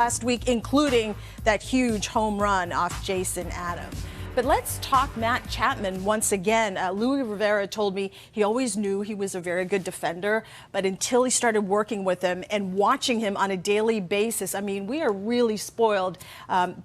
last week, including that huge home run off Jason Adams. But let's talk Matt Chapman once again. Louis Rivera told me he always knew he was a very good defender, but until he started working with him and watching him on a daily basis, I mean, we are really spoiled.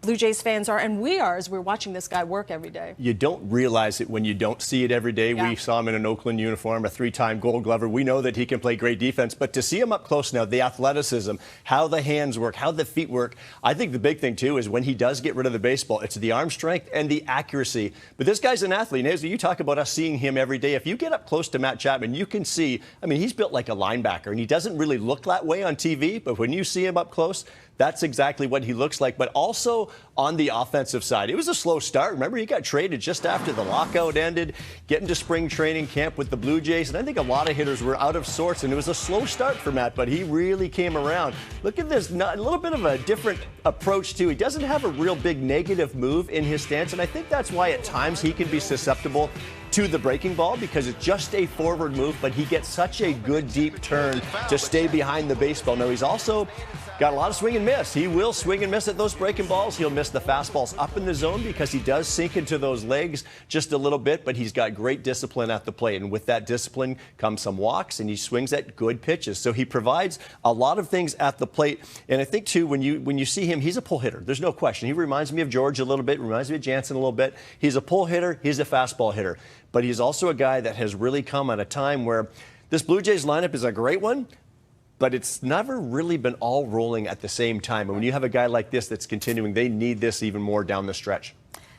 Blue Jays fans are, and we are, as we're watching this guy work every day. You don't realize it when you don't see it every day. Yeah. We saw him in an Oakland uniform, a three-time Gold Glover. We know that he can play great defense, but to see him up close now, the athleticism, how the hands work, how the feet work, I think the big thing, too, is when he does get rid of the baseball, it's the arm strength and the accuracy. But this guy's an athlete. And as you talk about us seeing him every day, if you get up close to Matt Chapman, you can see, I mean, he's built like a linebacker, and he doesn't really look that way on TV, but when you see him up close, that's exactly what he looks like. But also on the offensive side, it was a slow start. Remember, he got traded just after the lockout ended, getting to spring training camp with the Blue Jays. And I think a lot of hitters were out of sorts, and it was a slow start for Matt, but he really came around. Look at this, a little bit of a different approach, too. He doesn't have a real big negative move in his stance, and I think that's why at times he can be susceptible to the breaking ball, because it's just a forward move, but he gets such a good deep turn to stay behind the baseball. Now, he's also got a lot of swing and miss. He will swing and miss at those breaking balls. He'll miss the fastballs up in the zone because he does sink into those legs just a little bit, but he's got great discipline at the plate. And with that discipline comes some walks, and he swings at good pitches. So he provides a lot of things at the plate. And I think, too, when you see him, he's a pull hitter. There's no question. He reminds me of George a little bit, reminds me of Jansen a little bit. He's a pull hitter. He's a fastball hitter. But he's also a guy that has really come at a time where this Blue Jays lineup is a great one, but it's never really been all rolling at the same time. And when you have a guy like this that's continuing, they need this even more down the stretch.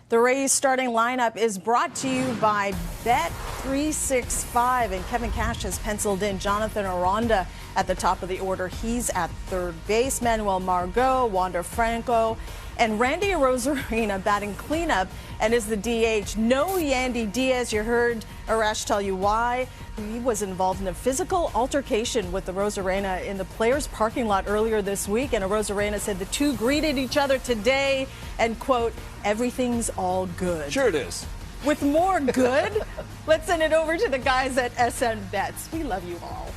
The Rays starting lineup is brought to you by Bet365, and Kevin Cash has penciled in Jonathan Aranda at the top of the order. He's at third base. Manuel Margot, Wander Franco, and Randy Arozarena batting cleanup and is the DH. No Yandy Diaz. You heard Arash tell you why. He was involved in a physical altercation with Arozarena in the players' parking lot earlier this week, and Arozarena said the two greeted each other today and, quote, everything's all good. Sure it is. With more good, let's send it over to the guys at SN Bets. We love you all.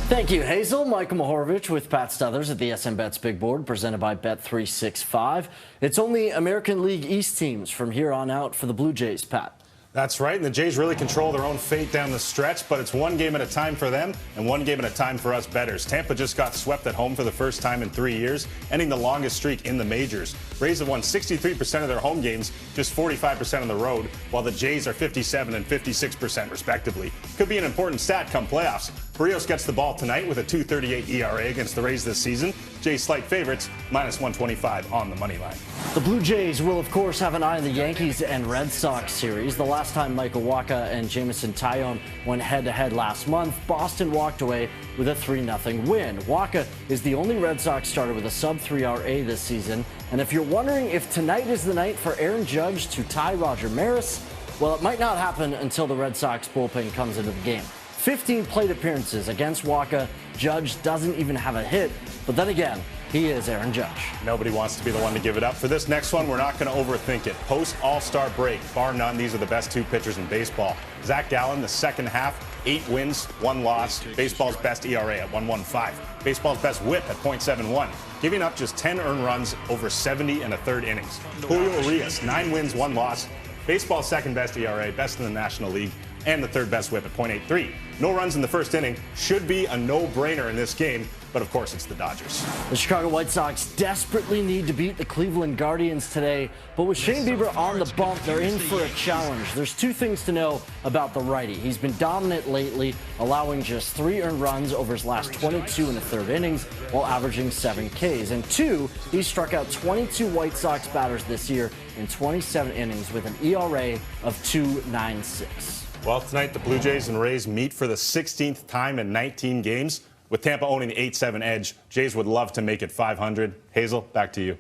Thank you, Hazel. Michael Mahorovich with Pat Stothers at the SN Bets Big Board, presented by Bet365. It's only American League East teams from here on out for the Blue Jays, Pat. That's right, and the Jays really control their own fate down the stretch, but it's one game at a time for them and one game at a time for us bettors. Tampa just got swept at home for the first time in 3 years, ending the longest streak in the majors. Rays have won 63% of their home games, just 45% on the road, while the Jays are 57% and 56% respectively. Could be an important stat come playoffs. Barrios gets the ball tonight with a 2.38 ERA against the Rays this season. Jays slight favorites, minus 125 on the money line. The Blue Jays will, of course, have an eye on the Yankees and Red Sox series. The last time Michael Wacha and Jameson Taillon went head-to-head last month, Boston walked away with a 3-0 win. Wacha is the only Red Sox starter with a sub-3 RA this season. And if you're wondering if tonight is the night for Aaron Judge to tie Roger Maris, well, it might not happen until the Red Sox bullpen comes into the game. 15 plate appearances against Wacha. Judge doesn't even have a hit, but then again, he is Aaron Judge. Nobody wants to be the one to give it up. For this next one, we're not going to overthink it. Post All-Star break, bar none, these are the best two pitchers in baseball. Zach Gallen, the second half, 8 wins, 1 loss. Baseball's best ERA at 1.15. Baseball's best whip at .71. Giving up just 10 earned runs over 70 and a third innings. Julio Urias, 9 wins, 1 loss. Baseball's second best ERA, best in the National League, and the third best whip at .83. No runs in the first inning. Should be a no-brainer in this game, but of course it's the Dodgers. The Chicago White Sox desperately need to beat the Cleveland Guardians today, but with Shane Bieber on the bump, they're in for a challenge. There's 2 things to know about the righty. He's been dominant lately, allowing just 3 earned runs over his last 22 and a third innings, while averaging 7 Ks. And 2, he struck out 22 White Sox batters this year in 27 innings with an ERA of 2.96. Well, tonight the Blue Jays and Rays meet for the 16th time in 19 games. With Tampa owning the 8-7 edge, Jays would love to make it 500. Hazel, back to you.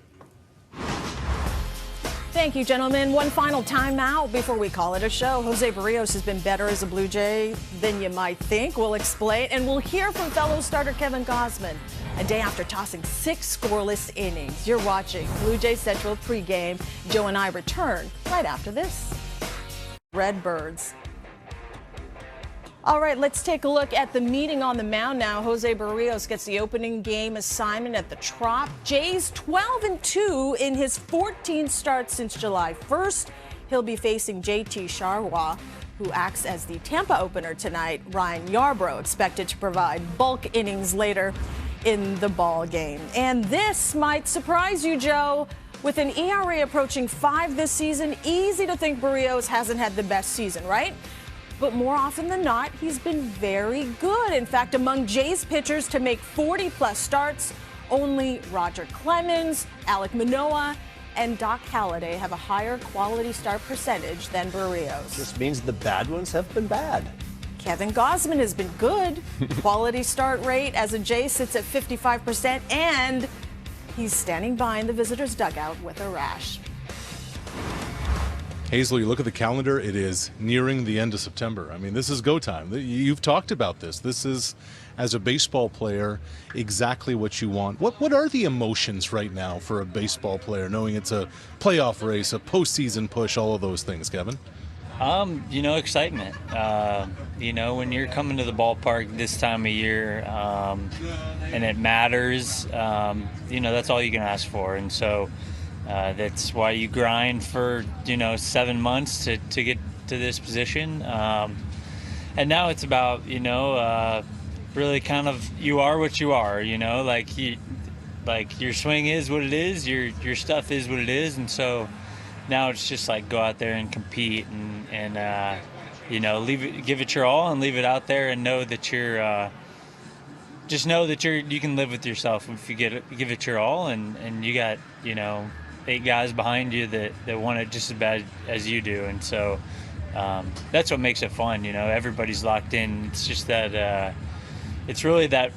Thank you, gentlemen. One final timeout before we call it a show. Jose Barrios has been better as a Blue Jay than you might think. We'll explain, and we'll hear from fellow starter Kevin Gausman a day after tossing 6 scoreless innings. You're watching Blue Jay Central pregame. Joe and I return right after this. Redbirds All right, let's take a look at the meeting on the mound now. Jose Barrios gets the opening game assignment at the Trop. Jays 12-2 in his 14 starts since July 1st. He'll be facing JT Chargois, who acts as the Tampa opener tonight. Ryan Yarbrough expected to provide bulk innings later in the ball game. And this might surprise you, Joe. With an ERA approaching 5 this season, easy to think Barrios hasn't had the best season, right? But more often than not, he's been very good. In fact, among Jays pitchers to make 40-plus starts, only Roger Clemens, Alek Manoah, and Doc Halladay have a higher quality start percentage than Barrios. This means the bad ones have been bad. Kevin Gausman has been good. Quality start rate as a Jay sits at 55%, and he's standing by in the visitors' dugout with a rash. Hazel, you look at the calendar, it is nearing the end of September. I mean, this is go time. You've talked about this. This is, as a baseball player, exactly what you want. What are the emotions right now for a baseball player, knowing it's a playoff race, a postseason push, all of those things, Kevin? Excitement. When you're coming to the ballpark this time of year and it matters, that's all you can ask for. And so that's why you grind for 7 months to get to this position, and now it's about really kind of you are what you are. Like your swing is what it is, your stuff is what it is, and so now it's just like go out there and compete and give it your all and leave it out there and know that you're just know that you can live with yourself if you give it your all, and you got 8 guys behind you that want it just as bad as you do, and so that's what makes it fun. Everybody's locked in. It's just that it's really that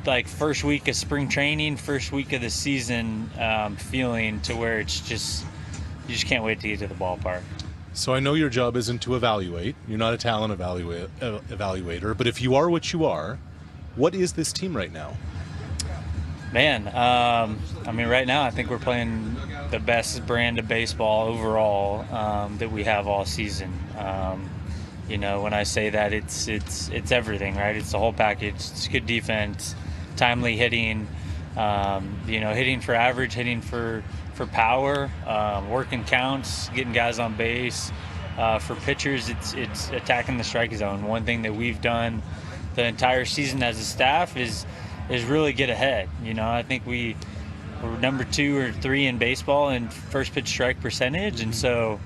like first week of spring training, first week of the season feeling to where it's just you just can't wait to get to the ballpark. So I know your job isn't to evaluate. You're not a talent evaluator, but if you are what you are, what is this team right now? Man, right now I think we're playing the best brand of baseball overall that we have all season. When I say that, it's everything, right? It's the whole package. It's good defense, timely hitting, hitting for average, hitting for power, working counts, getting guys on base. For pitchers, it's attacking the strike zone. One thing that we've done the entire season as a staff is really get ahead. I think we're number 2 or 3 in baseball in first pitch strike percentage, and so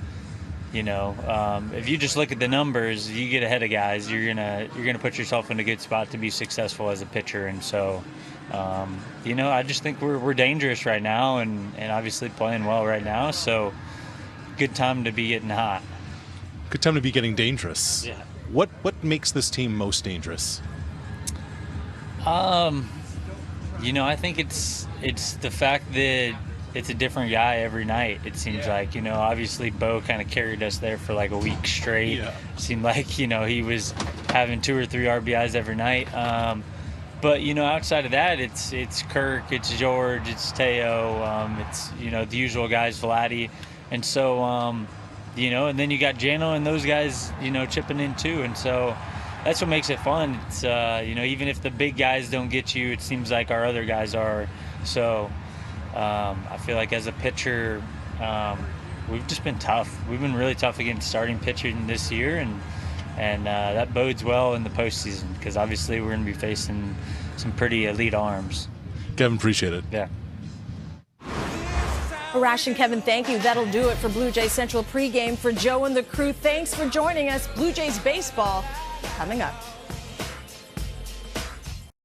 if you just look at the numbers, you get ahead of guys, you're gonna put yourself in a good spot to be successful as a pitcher. And so I just think we're dangerous right now, and obviously playing well right now, so good time to be getting hot. Good time to be getting dangerous. Yeah. What makes this team most dangerous? I think it's the fact that it's a different guy every night. It seems like, obviously Bo kind of carried us there for like a week straight. Yeah. It seemed like, he was having 2 or 3 RBIs every night. But, outside of that, it's Kirk, it's George, it's Teo, it's, the usual guys, Vladdy. And so, and then you got Jano and those guys, chipping in too. And so that's what makes it fun. It's, even if the big guys don't get you, it seems like our other guys are. So I feel like as a pitcher, we've just been tough. We've been really tough against starting pitching this year, and that bodes well in the postseason because obviously we're going to be facing some pretty elite arms. Kevin, appreciate it. Yeah. Rash and Kevin, thank you. That'll do it for Blue Jays Central pregame. For Joe and the crew, thanks for joining us. Blue Jays baseball coming up.